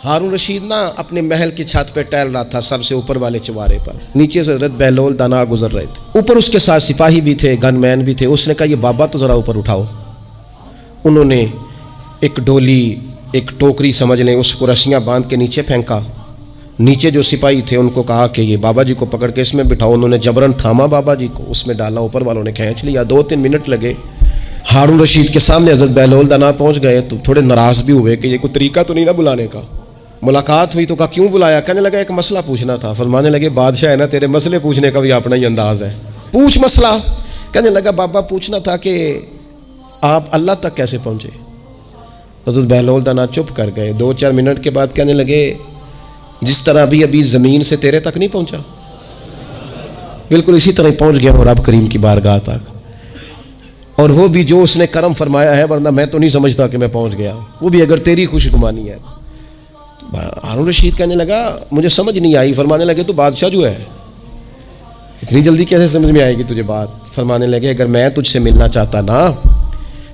ہارون رشید نا اپنے محل کی چھت پہ ٹہل رہا تھا، سب سے اوپر والے چوارے پر، نیچے سے حضرت بہلول دانا گزر رہے تھے، اوپر اس کے ساتھ سپاہی بھی تھے، گن مین بھی تھے۔ اس نے کہا یہ بابا تو ذرا اوپر اٹھاؤ۔ انہوں نے ایک ڈولی، ایک ٹوکری سمجھ لیں، اس کو رسیاں باندھ کے نیچے پھینکا۔ نیچے جو سپاہی تھے ان کو کہا کہ یہ بابا جی کو پکڑ کے اس میں بٹھاؤ۔ انہوں نے جبرن تھاما بابا جی کو، اس میں ڈالا، اوپر والوں نے کھینچ لیا۔ 2-3 منٹ لگے۔ ہارون رشید کے سامنے حضرت بہلول دانا پہنچ گئے تو تھوڑے ناراض بھی ہوئے کہ یہ کوئی طریقہ تو نہیں نا بلانے کا۔ ملاقات ہوئی تو کہا کیوں بلایا؟ کہنے لگا ایک مسئلہ پوچھنا تھا۔ فرمانے لگے بادشاہ ہے نا، تیرے مسئلے پوچھنے کا بھی اپنا ہی انداز ہے، پوچھ مسئلہ۔ کہنے لگا بابا پوچھنا تھا کہ آپ اللہ تک کیسے پہنچے؟ حضرت بہلول دانا چپ کر گئے۔ 2-4 منٹ کے بعد کہنے لگے جس طرح ابھی زمین سے تیرے تک نہیں پہنچا، بالکل اسی طرح پہنچ گیا ہوں رب کریم کی بارگاہ تک، اور وہ بھی جو اس نے کرم فرمایا ہے، ورنہ میں تو نہیں سمجھتا کہ میں پہنچ گیا، وہ بھی اگر تیری خوش گمانی ہے۔ ہارون رشید کہنے لگا مجھے سمجھ نہیں آئی۔ فرمانے لگے تو بادشاہ جو ہے اتنی جلدی کیسے سمجھ میں آئے گی تجھے بات؟ فرمانے لگے اگر میں تجھ سے ملنا چاہتا نا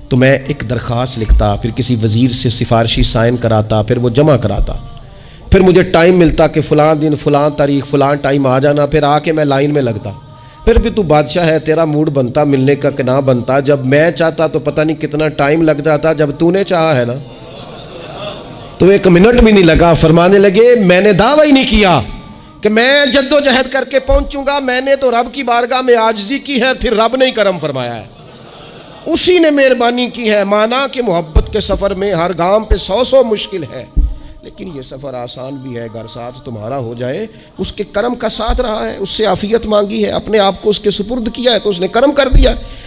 تو میں ایک درخواست لکھتا، پھر کسی وزیر سے سفارشی سائن کراتا، پھر وہ جمع کراتا، پھر مجھے ٹائم ملتا کہ فلاں دن فلاں تاریخ فلاں ٹائم آ جانا، پھر آ کے میں لائن میں لگتا، پھر بھی تو بادشاہ ہے، تیرا موڈ بنتا ملنے کا کہ نہ بنتا۔ جب میں چاہتا تو پتہ نہیں کتنا ٹائم لگ جاتا، جب تو نے چاہا ہے نا تو 1 منٹ بھی نہیں لگا۔ فرمانے لگے میں نے دعویٰ ہی نہیں کیا کہ میں جد و جہد کر کے پہنچوں گا، میں نے تو رب کی بارگاہ میں عاجزی کی ہے، پھر رب نے ہی کرم فرمایا ہے، اسی نے مہربانی کی ہے۔ مانا کہ محبت کے سفر میں ہر گام پہ 100 مشکل ہے، لیکن یہ سفر آسان بھی ہے، اگر ساتھ تمہارا ہو جائے۔ اس کے کرم کا ساتھ رہا ہے، اس سے عافیت مانگی ہے، اپنے آپ کو اس کے سپرد کیا ہے تو اس نے کرم کر دیا ہے۔